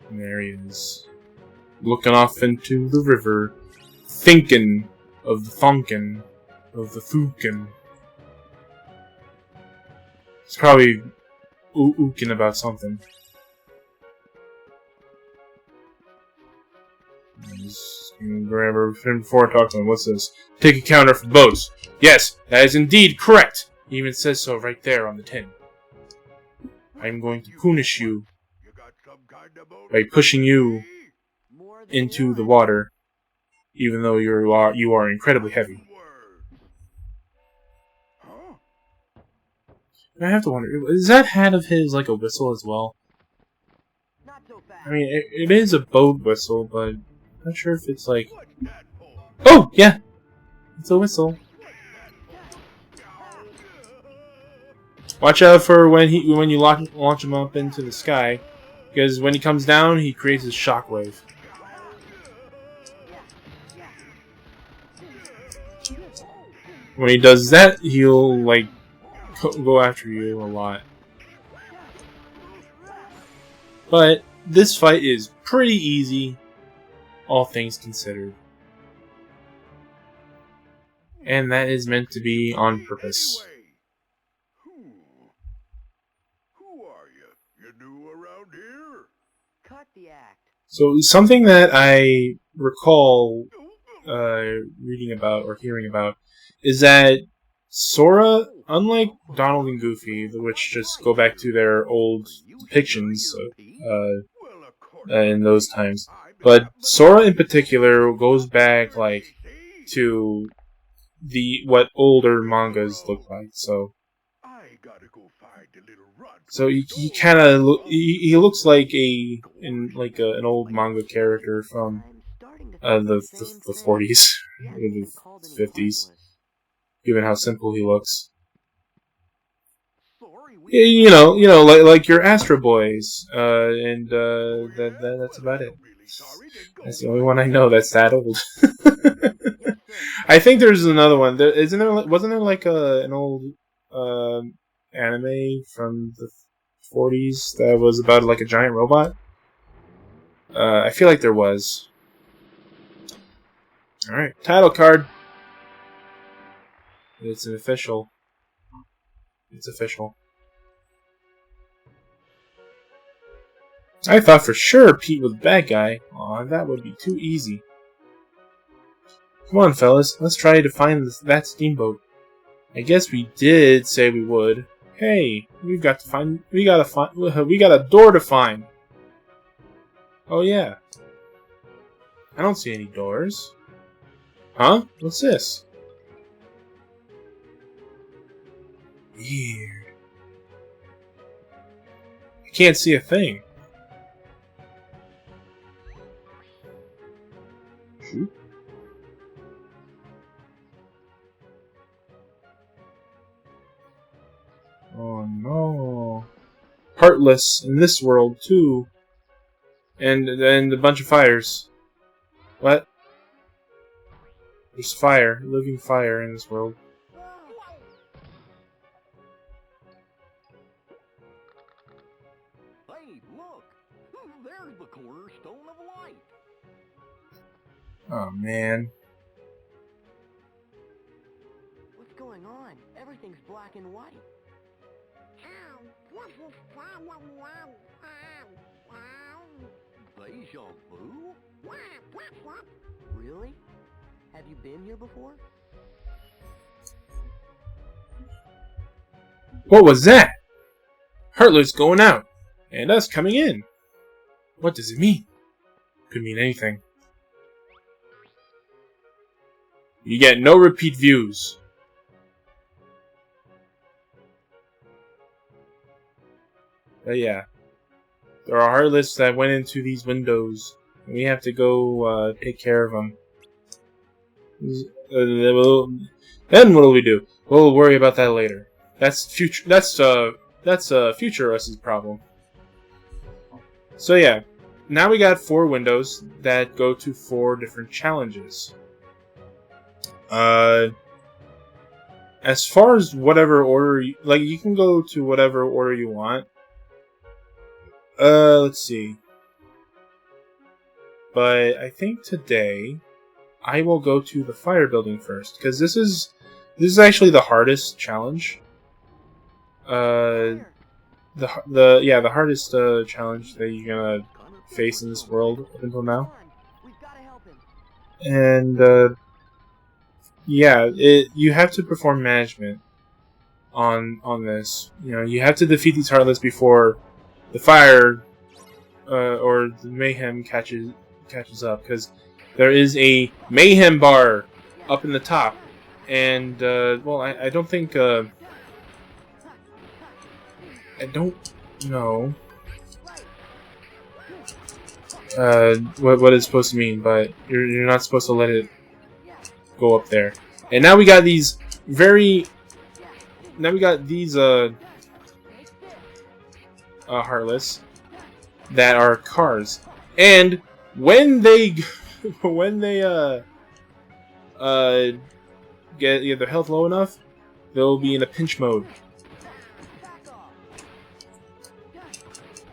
And there he is. Looking off into the river. Thinking of the thunkin. Of the thukin. He's probably ooking about something. Remember before I talk to him. What's this? Take a counter for boats. Yes, that is indeed correct. He even says so right there on the tin. I'm going to punish you by pushing you into the water, even though you are incredibly heavy. And I have to wonder, is that hat of his like a whistle as well? I mean, it is a boat whistle, but I'm not sure if it's like... Oh, yeah! It's a whistle. Watch out for when you launch him up into the sky, because when he comes down, he creates a shockwave. When he does that, he'll, like, go after you a lot. But this fight is pretty easy, all things considered. And that is meant to be on purpose. Who are you? You new around here? Cut the act. So something that I recall reading about or hearing about is that Sora, unlike Donald and Goofy, which just go back to their old depictions in those times, but Sora in particular goes back like to what older mangas look like. So he kind of he looks like an old manga character from the 40s or the 50s. Given how simple he looks, you know, like your Astro Boys, and that's about it. That's the only one I know that's that old. I think there's another one. Wasn't there like an old anime from the 40s that was about like a giant robot? I feel like there was. All right, title card. It's official. It's official. I thought for sure Pete was the bad guy. Aw, that would be too easy. Come on, fellas. Let's try to find that steamboat. I guess we did say we would. Hey, we got a door to find. Oh yeah. I don't see any doors. Huh? What's this? Weird. I can't see a thing. Shoot. Oh no. Heartless in this world too. And a bunch of fires. What? There's fire, living fire in this world. There's the cornerstone of light. Oh man. What's going on? Everything's black and white. Deja vu? Really? Have you been here before? What was that? Heartless going out, and us coming in. What does it mean? Could mean anything. You get no repeat views. But yeah. There are Heartless that went into these windows. And we have to go take care of them. Then what do we do? We'll worry about that later. That's future Us's problem. So yeah. Now we got 4 windows that go to 4 different challenges. As far as whatever order, you can go to whatever order you want. Let's see. But I think today I will go to the fire building first, because this is actually the hardest challenge. The hardest challenge that you're gonna face in this world up until now. And yeah, you have to perform management on this. You know, you have to defeat these Heartless before the fire or the mayhem catches up, because there is a mayhem bar up in the top, and well, I don't think I don't know what it's supposed to mean, but you're not supposed to let it go up there. And now we got these Heartless that are cars, and when they get their health low enough, they'll be in a pinch mode,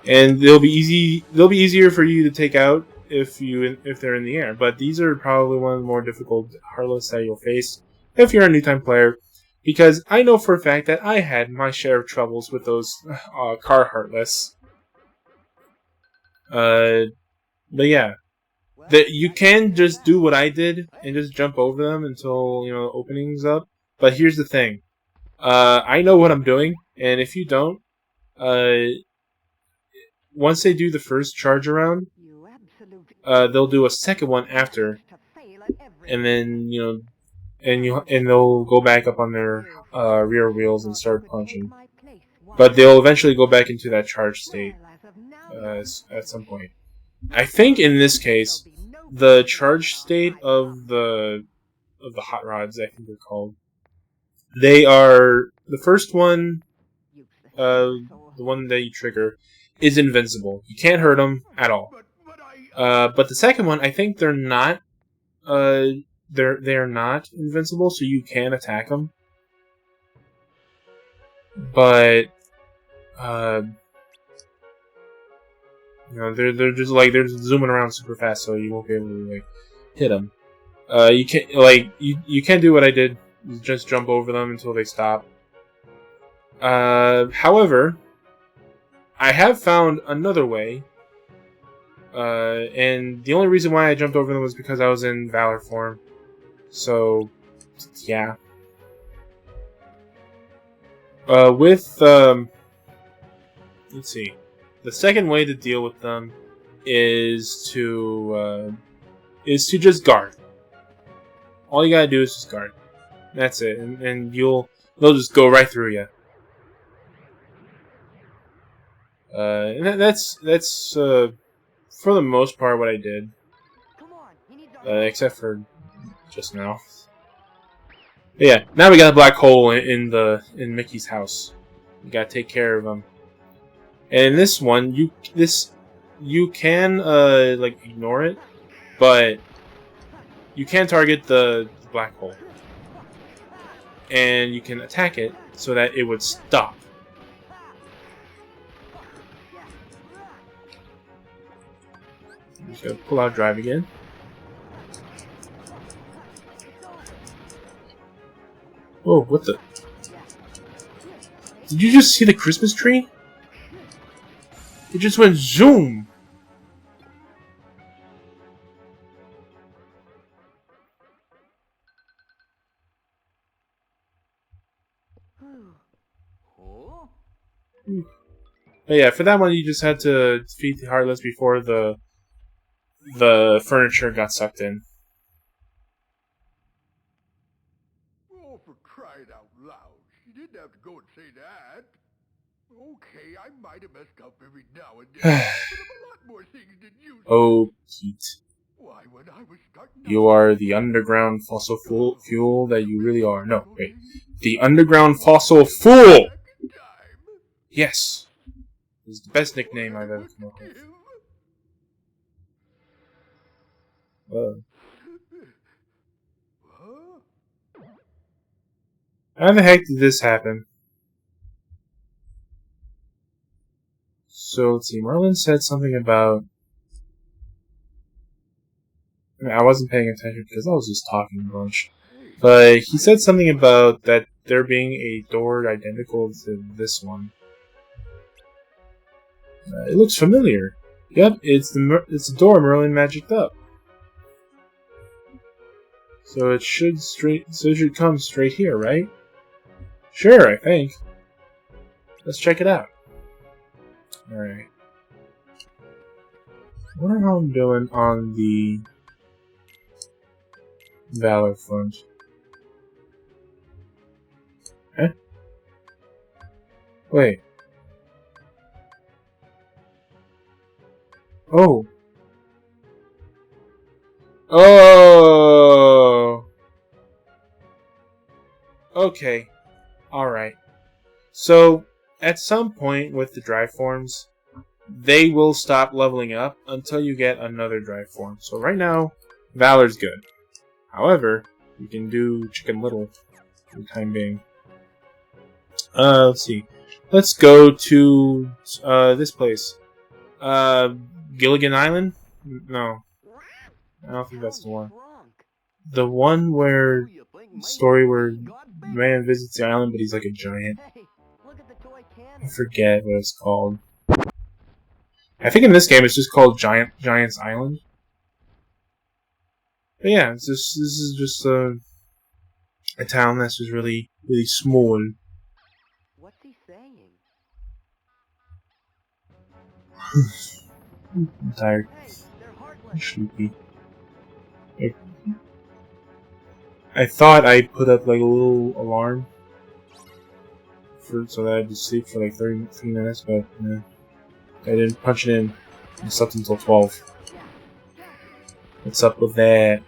and they'll be easier for you to take out if they're in the air. But these are probably one of the more difficult Heartless that you'll face if you're a new time player, because I know for a fact that I had my share of troubles with those car Heartless. But yeah, that you can just do what I did and just jump over them until the opening's up. But here's the thing: I know what I'm doing, and if you don't, once they do the first charge around, they'll do a second one after, and then and they'll go back up on their rear wheels and start punching. But they'll eventually go back into that charge state at some point. I think in this case, the charge state of the hot rods, I think they're called, they are the first one, the one that you trigger, is invincible. You can't hurt them at all. But the second one, I think they're not. They're not invincible, so you can attack them. But they're just they're zooming around super fast, so you won't be able to hit them. You can't you can't do what I did, just jump over them until they stop. However, I have found another way, and the only reason why I jumped over them was because I was in Valor form. So yeah. Let's see. The second way to deal with them is to just guard. All you gotta do is just guard. That's it, and they'll just go right through you. And that's for the most part what I did, except for just now. But yeah, now we got a black hole in Mickey's house. We gotta take care of him. And in this one, you can ignore it, but you can target the black hole, and you can attack it so that it would stop. I'm just gonna pull out drive again. Whoa! What the? Did you just see the Christmas tree? It just went zoom! But yeah, for that one you just had to defeat the Heartless before the furniture got sucked in. Oh, for crying out loud. You didn't have to go and say that. Okay, I might have messed up every now and then, but I'm a lot more things than you. Oh, Pete. Why, when I was starting out, You are the underground fossil fuel that you really are. No, wait. The underground fossil fool! Yes. This is the best nickname I've ever come up with. How the heck did this happen? So, let's see. Marlon said something about I wasn't paying attention because I was just talking a bunch. But he said something about that there being a door identical to this one. It looks familiar. Yep, it's the door Merlin magicked up. So it should come straight here, right? Sure, I think. Let's check it out. Alright. I wonder how I'm doing on the Valor front. Eh? Wait. Oh. Oh. Okay. Alright. So, at some point with the drive forms, they will stop leveling up until you get another drive form. So right now, Valor's good. However, you can do Chicken Little for the time being. Let's see. Let's go to this place. Gilligan Island? No. I don't think that's the one. The one where story where man visits the island but he's like a giant. I forget what it's called. I think in this game it's just called Giant's Island. But yeah, this is just a town that's just really small. What's he saying? I'm tired. Hey, they're I'm heartless. sleepy. I thought I put up like a little alarm so that I'd just sleep for like 30 minutes, but I didn't punch it in. I slept until 12. What's up with that?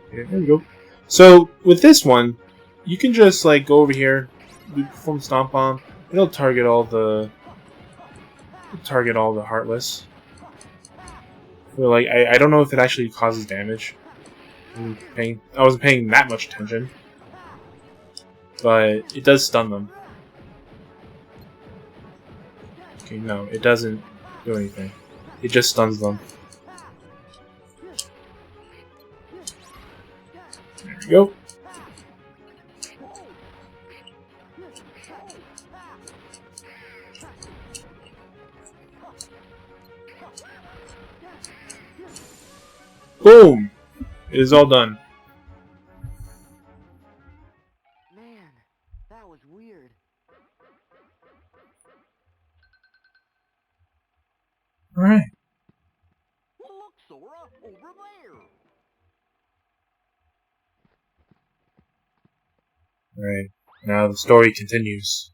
Okay, there we go. So with this one, you can just like go over here, perform Stomp Bomb. It'll target all the Heartless. So, like I don't know if it actually causes damage. I wasn't paying that much attention, but it does stun them. Okay, no, it doesn't do anything. It just stuns them. There we go. Boom! It is all done. Man, that was weird. Alright. Look, Sora, over there. Alright. Now the story continues.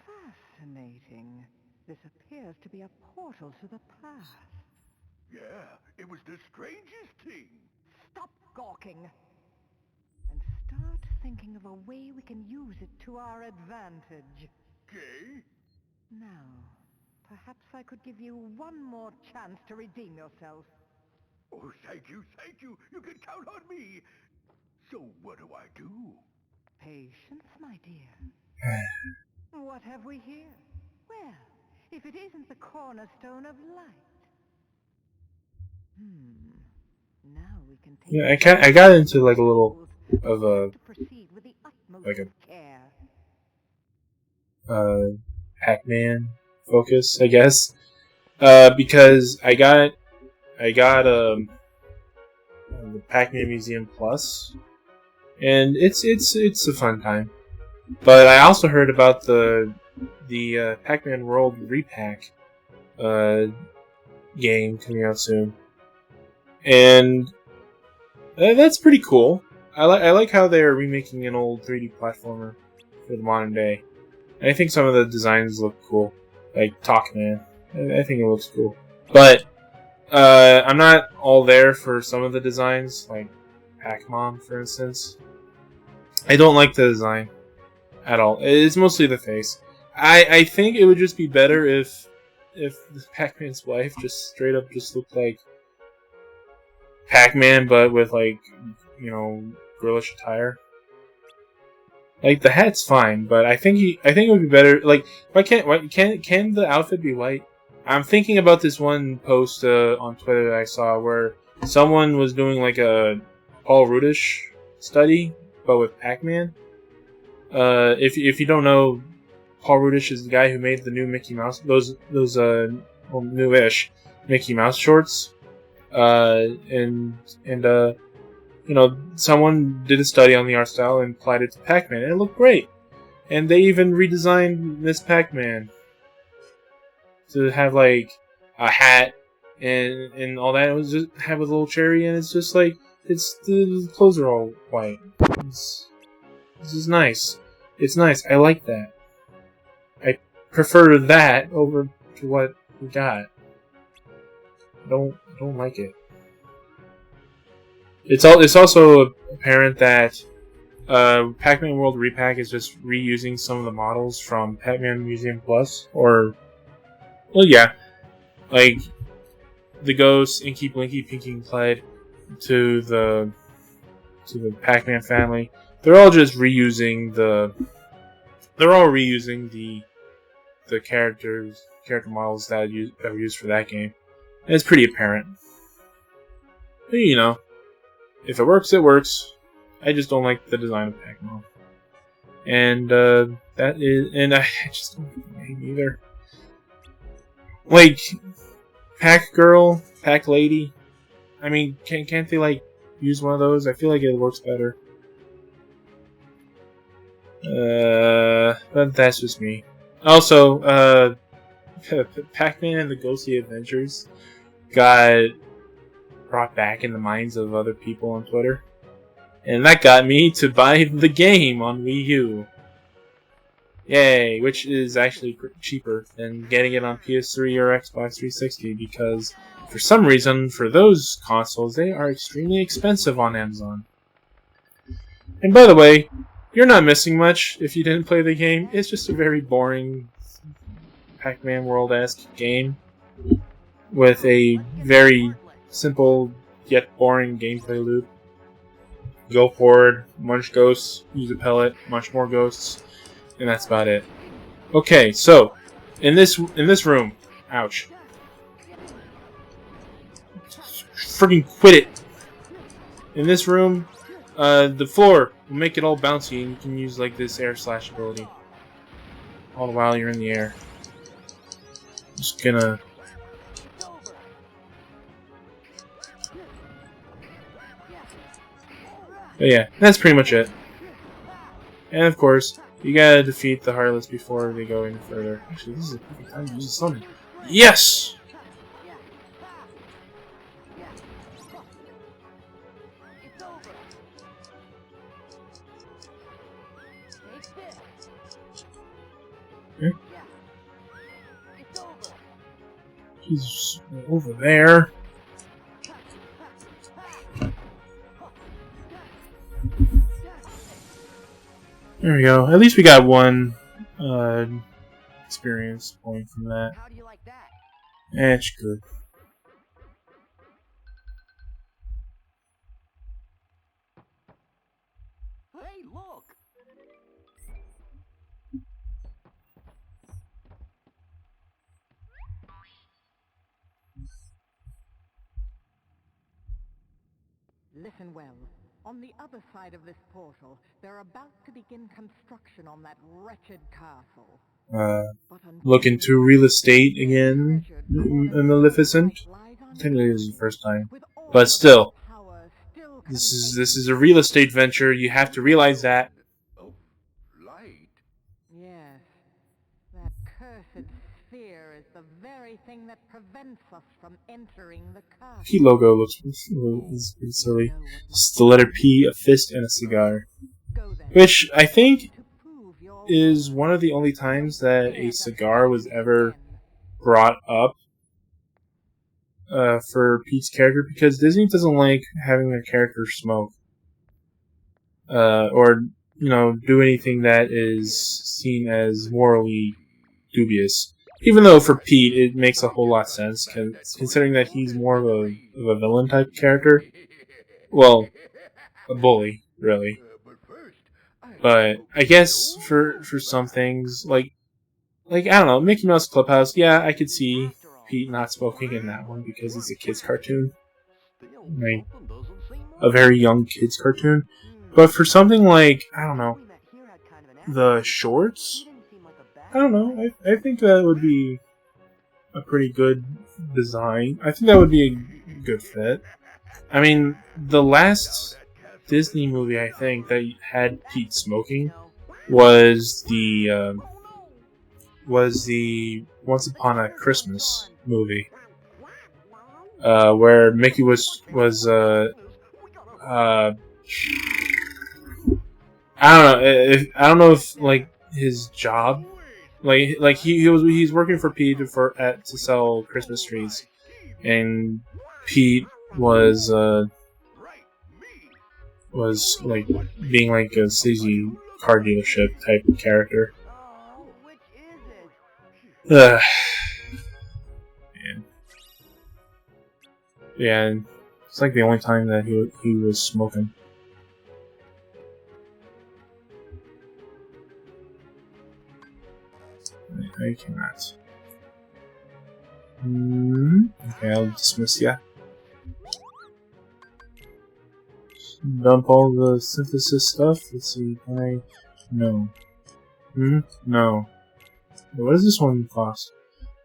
Fascinating. This appears to be a portal to the past. Yeah, it was the strangest thing. Stop gawking! And start thinking of a way we can use it to our advantage. Okay? Now, perhaps I could give you one more chance to redeem yourself. Oh, thank you, thank you. You can count on me. So what do I do? Patience, my dear. What have we here? Well, if it isn't the cornerstone of light. Now we can take Yeah, I got into like a little of a to proceed with the utmost like a care. Pac-Man focus, I guess. Because I got the Pac-Man Museum Plus, and it's a fun time. But I also heard about the Pac-Man World Repack game coming out soon, and that's pretty cool. I like how they are remaking an old 3D platformer for the modern day. And I think some of the designs look cool, like Talkman. I think it looks cool, but I'm not all there for some of the designs, like Pac-Man, for instance. I don't like the design at all. It's mostly the face. I think it would just be better if Pac-Man's wife just straight up just looked like Pac-Man, but with like, girlish attire. Like the hat's fine, but I think it would be better. Like, can the outfit be white? I'm thinking about this one post on Twitter that I saw where someone was doing like a Paul Rudish study, but with Pac-Man. If you don't know, Paul Rudish is the guy who made the new Mickey Mouse, those newish Mickey Mouse shorts. Someone did a study on the art style and applied it to Pac-Man, and it looked great. And they even redesigned Miss Pac-Man to have like a hat and all that. It was just have a little cherry, and it's just like the clothes are all white. This is nice. It's nice. I like that. I prefer that over to what we got. I don't like it. It's also apparent that Pac-Man World Repack is just reusing some of the models from Pac-Man Museum Plus, like the Ghost, Inky, Blinky, Pinky, and Clyde to the Pac-Man family. They're all just reusing the character models that were used for that game. And it's pretty apparent. But, if it works, it works. I just don't like the design of Pac-Man. And I just don't like the name either. Like, Pac-Girl, Pac-Lady. I mean, can't they, like, use one of those? I feel like it works better. But that's just me. Also, Pac-Man and the Ghostly Adventures got brought back in the minds of other people on Twitter. And that got me to buy the game on Wii U. Yay, which is actually cheaper than getting it on PS3 or Xbox 360 because, for some reason, for those consoles, they are extremely expensive on Amazon. And by the way, you're not missing much if you didn't play the game. It's just a very boring Pac-Man World-esque game with a very simple yet boring gameplay loop. Go forward, munch ghosts, use a pellet, munch more ghosts, and that's about it. Okay, so in this room, ouch! Freaking quit it! In this room, the floor will make it all bouncy, and you can use like this air slash ability all the while you're in the air. Just gonna. But yeah, that's pretty much it. And of course, you gotta defeat the Heartless before they go any further. Actually, this is a perfect time to use a summon. Yes! Okay. He's over there. There we go. At least we got one experience point from that. How do you like that? It's good. Hey, look! Listen well. On the other side of this portal, they're about to begin construction on that wretched castle. Looking to real estate again, Maleficent. Technically, this is the first time, but still, this is a real estate venture. You have to realize that. Oh, light. Yes, that cursed sphere is the very thing that prevents us from entering the castle. P logo looks pretty silly. Just the letter P, a fist, and a cigar. Which I think is one of the only times that a cigar was ever brought up for Pete's character, because Disney doesn't like having their characters smoke. Or, do anything that is seen as morally dubious. Even though for Pete it makes a whole lot of sense, considering that he's more of a villain type character. Well, a bully, really. But first, But I guess for some things, like I don't know, Mickey Mouse Clubhouse, yeah, I could see Pete not smoking in that one because it's a kids cartoon. Like a very young kids cartoon. But for something like, I don't know, the shorts, I don't know, I think that would be a pretty good design. I think that would be a good fit. I mean, the last Disney movie I think that had Pete smoking was the Once Upon a Christmas movie, where Mickey was I don't know if like his job, like he's working for Pete to sell Christmas trees, and Pete was like being like a sleazy car dealership type of character. Ugh. Yeah, and it's like the only time that he was smoking. I cannot. Okay, I'll dismiss ya. Dump all the synthesis stuff. Let's see, can I? No. No. What does this one cost?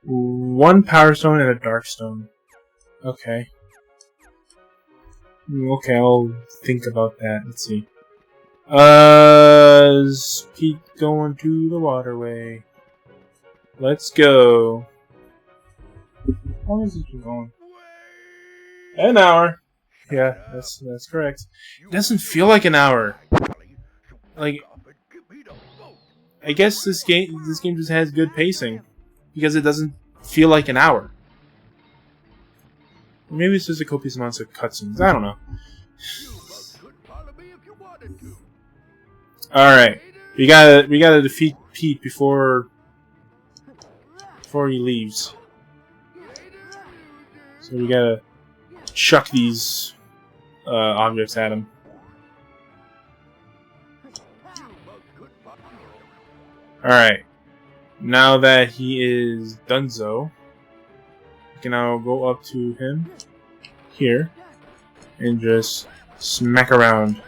1 power stone and a dark stone. Okay. Okay, I'll think about that. Let's see. Is Pete going to the waterway? Let's go. How long is this been going? An hour. Yeah, that's correct. It doesn't feel like an hour. Like, I guess this game just has good pacing because it doesn't feel like an hour. Maybe it's just a copious amount of cutscenes. I don't know. All right, we gotta defeat Pete before he leaves. So we gotta chuck these objects at him. Alright. Now that he is donezo, we can now go up to him here and just smack around.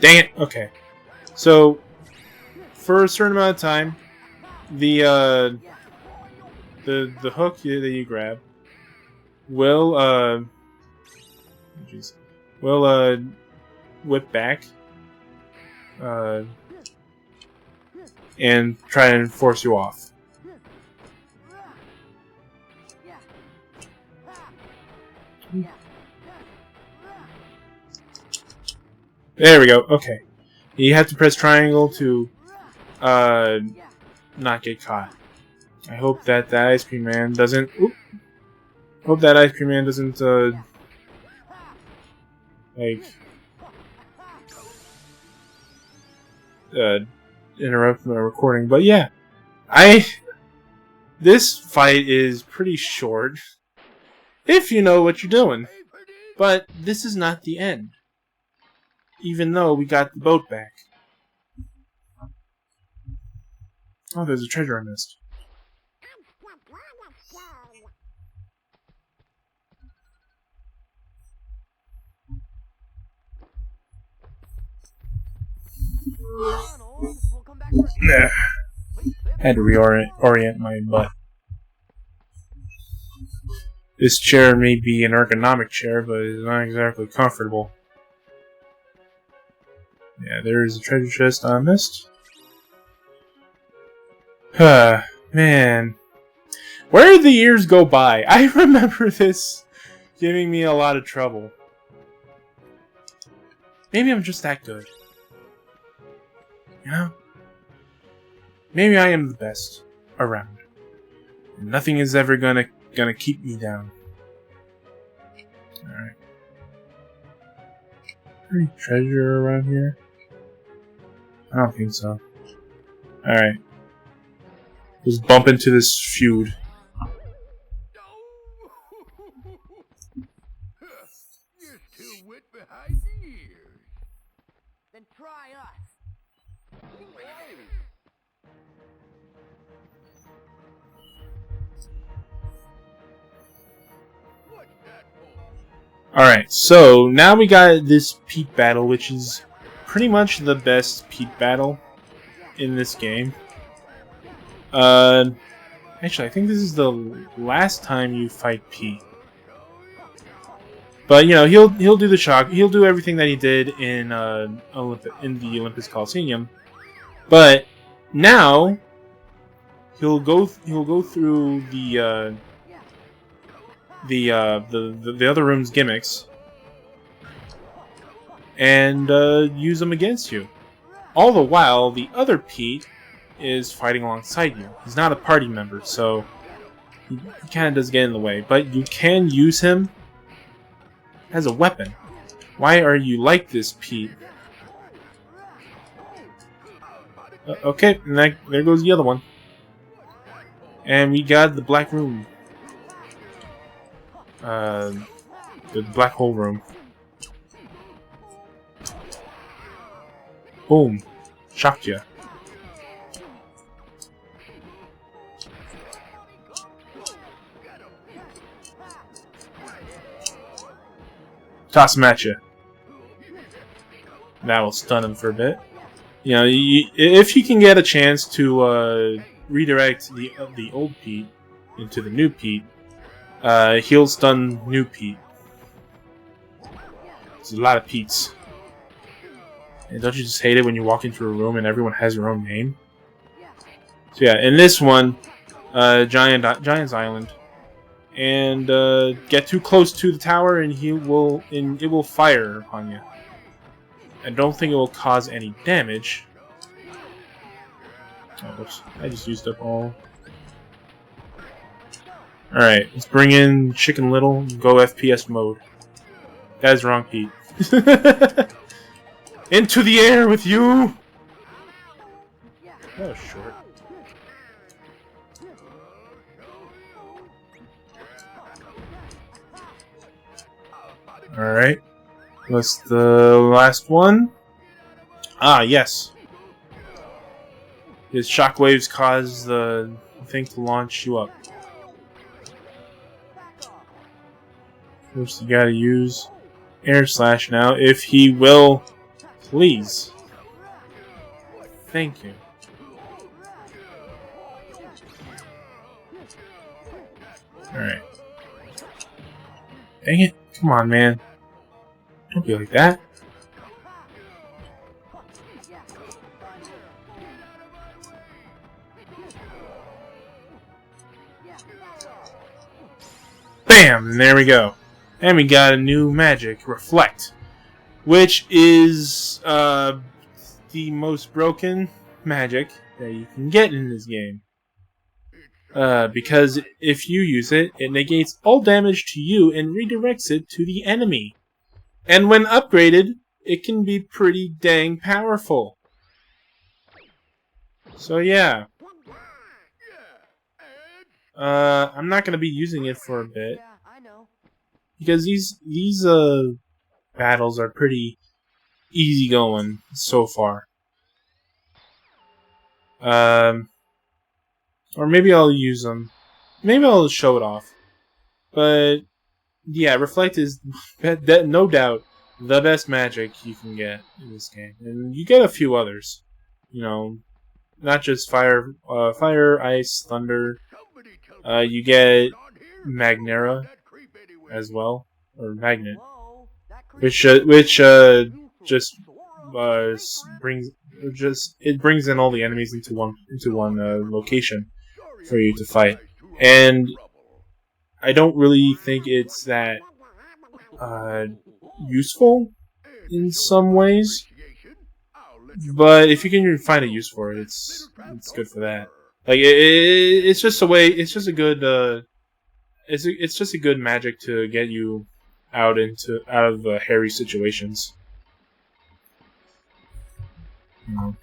Dang it! Okay. So, for a certain amount of time, the hook that you grab will whip back and try and force you off. There we go. Okay, you have to press triangle to not get caught. I hope that ice cream man doesn't. Hope that ice cream man doesn't like interrupt my recording. But yeah, this fight is pretty short if you know what you're doing. But this is not the end. Even though we got the boat back. Oh, there's a treasure I missed. Nah. Had to reorient my butt. This chair may be an ergonomic chair, but it's not exactly comfortable. Yeah, there's a treasure chest I missed. Man. Where did the years go by? I remember this giving me a lot of trouble. Maybe I'm just that good. You know? Maybe I am the best around. And nothing is ever gonna keep me down. Alright. Any treasure around here? I don't think so. Alright. Just bump into this feud. still wet behind the ears. Then try us. What's that for? Alright, so now we got this Pete battle, which is pretty much the best Pete battle in this game. Actually, I think this is the last time you fight Pete. But you know, he'll do the shock. He'll do everything that he did in the Olympus Coliseum. But now he'll go through the other room's gimmicks and use them against you. All the while, the other Pete is fighting alongside you. He's not a party member, so he kind of does get in the way. But you can use him as a weapon. Why are you like this, Pete? Okay, and there goes the other one. And we got the black room. The black hole room. Boom. Shocked ya. Toss him at you. That will stun him for a bit. You know, if you can get a chance to redirect the old Pete into the new Pete, he'll stun new Pete. There's a lot of Petes. And don't you just hate it when you walk into a room and everyone has their own name? So yeah, in this one, Giant's Island, and get too close to the tower and it will fire upon you. I don't think it will cause any damage. Oh, whoops. I just used up all. Alright, let's bring in Chicken Little and go FPS mode. That is wrong, Pete. Into the air with you! That was short. Alright. What's the last one? Ah, yes. His shockwaves cause the thing to launch you up. First, you gotta use Air Slash now, if he will, please. Thank you. Alright. Dang it. Come on, man. Don't be like that. Bam! And there we go. And we got a new magic, Reflect, which is the most broken magic that you can get in this game. Because if you use it, it negates all damage to you and redirects it to the enemy. And when upgraded, it can be pretty dang powerful. So yeah. I'm not going to be using it for a bit. Because these battles are pretty easy going so far. Or maybe I'll use them. Maybe I'll show it off. But yeah, Reflect is no doubt the best magic you can get in this game, and you get a few others. You know, not just fire, ice, thunder. You get Magnera as well, or Magnet, which just brings in all the enemies into one location for you to fight, and I don't really think it's that useful in some ways, but if you can find a use for it, it's good for that. Like it's just a way. It's just a good. It's just a good magic to get you out of hairy situations. You know.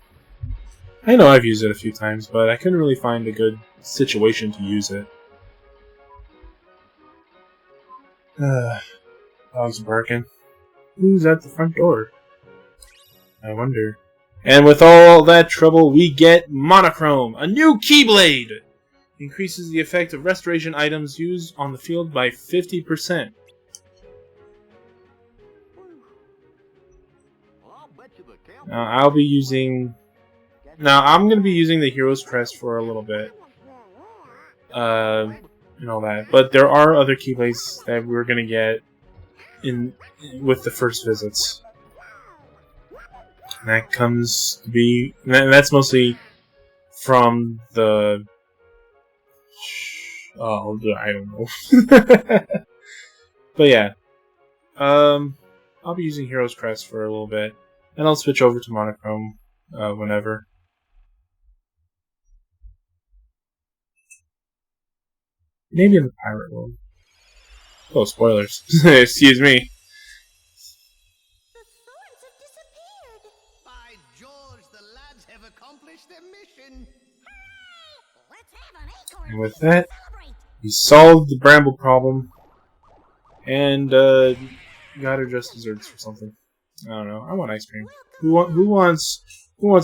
I know I've used it a few times, but I couldn't really find a good situation to use it. Dog's barking. Who's at the front door? I wonder. And with all that trouble, we get Monochrome, a new Keyblade! Increases the effect of restoration items used on the field by 50%. Now, I'll be using... Now, I'm going to be using the Hero's Crest for a little bit. And all that. But there are other Keyblades that we're going to get with the first visits. And that comes to be... That's mostly from the... Oh, I don't know. But yeah. I'll be using Hero's Crest for a little bit. And I'll switch over to Monochrome whenever. Maybe in the Pirate World. Oh, spoilers. Excuse me. The thorns have disappeared. By George, the lads have accomplished their mission. Let's have an acorn And with that, celebrate. we solved the bramble problem. And, got her just desserts for something. I don't know. I want ice cream. Who wants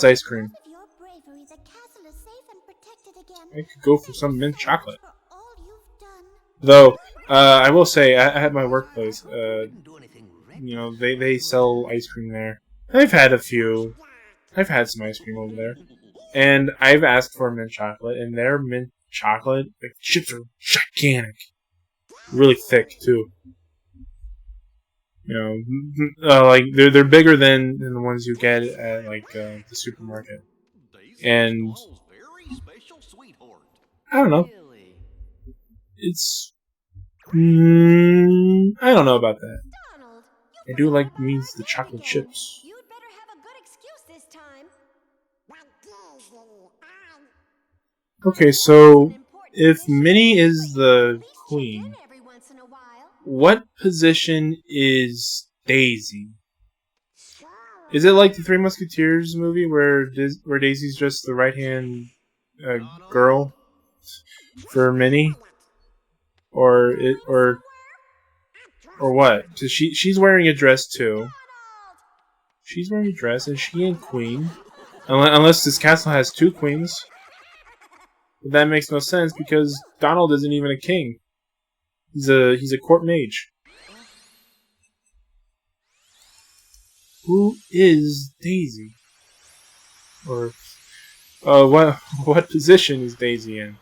ice cream? Because of your bravery, the castle is safe and protected again. I could go for some mint chocolate. For all you've done. Though, I will say, at my workplace, Didn't do anything right. you know, they sell ice cream there. I've had a few. I've had some ice cream over there. And I've asked for mint chocolate, and their mint chocolate, the chips are gigantic. Really thick, too. You know, like, they're bigger than the ones you get at, like, the supermarket. And, Very special sweetheart. I don't know. Really? It's... I don't know about that. Donald, I do like the chocolate chips. you'd better have a good excuse this time. Okay, so if Minnie is the queen, Every once in a while. what position is Daisy? Is it like the Three Musketeers movie where Daisy's just the right-hand girl for Minnie, or what? So she's wearing a dress too. She's wearing a dress, and she ain't queen, unless this castle has two queens. But that makes no sense because Donald isn't even a king. He's a court mage. Who is Daisy? Or what position is Daisy in?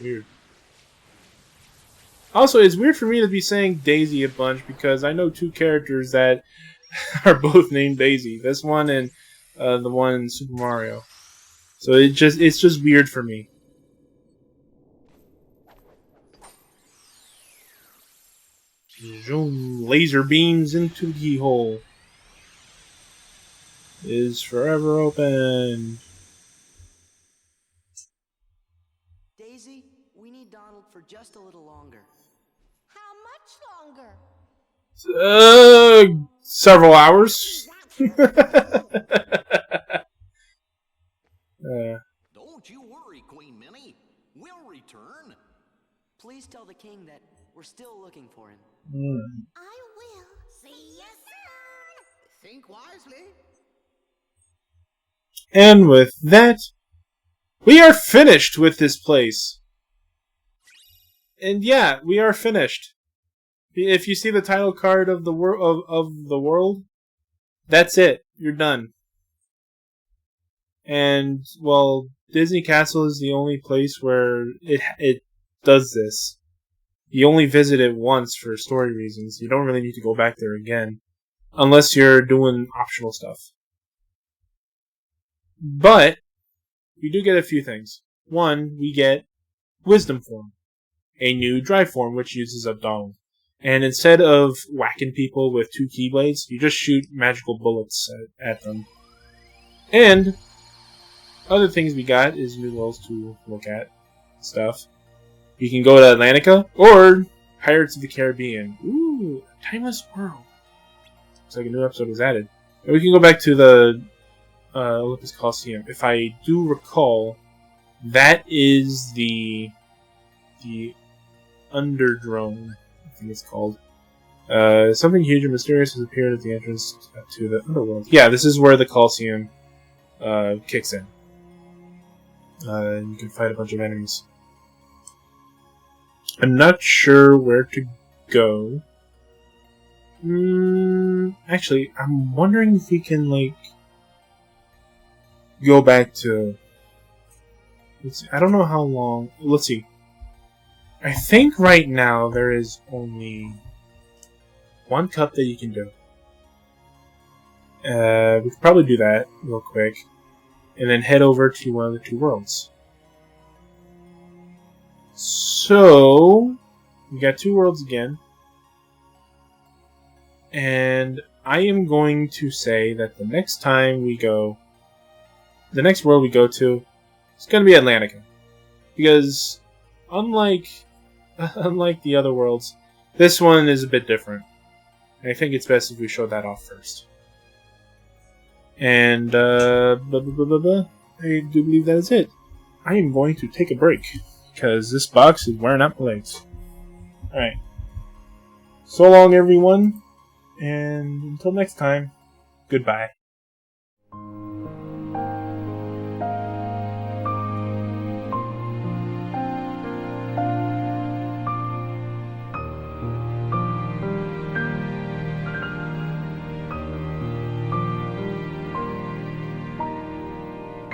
Weird. Also, it's weird for me to be saying Daisy a bunch because I know two characters that are both named Daisy. This one and the one in Super Mario. So it's just weird for me. Zoom, laser beams into the keyhole. Is forever open. Daisy, we need Donald for just a little longer. How much longer? Several hours. Don't you worry, Queen Minnie. We'll return. Please tell the king that we're still looking for him. I will. See you soon. Think wisely. And with that, we are finished with this place. And yeah, we are finished. If you see the title card of the world, that's it. You're done. And well, Disney Castle is the only place where it does this. You only visit it once for story reasons. You don't really need to go back there again. Unless you're doing optional stuff. But, we do get a few things. One, we get Wisdom Form. A new Drive Form which uses up Donald. And instead of whacking people with two Keyblades, you just shoot magical bullets at them. And, other things we got is new worlds to look at. Stuff. You can go to Atlantica, or Pirates of the Caribbean. Ooh, a timeless world. Looks like a new episode was added. And we can go back to the Olympus Coliseum. If I do recall, that is the Underdrone, I think it's called. Something huge and mysterious has appeared at the entrance to the underworld. Yeah, this is where the Colosseum kicks in. You can fight a bunch of enemies. I'm not sure where to go. Actually, I'm wondering if we can, like, go back to... Let's see, I don't know how long... Let's see. I think right now there is only one cup that you can do. We could probably do that real quick. And then head over to one of the two worlds. So... we got two worlds again. And I am going to say that the next time we go... the next world we go to... it's going to be Atlantica. Because... unlike the other worlds, this one is a bit different. I think it's best if we show that off first. And, I do believe that is it. I am going to take a break, because this box is wearing out my legs. Alright. So long, everyone, and until next time, goodbye.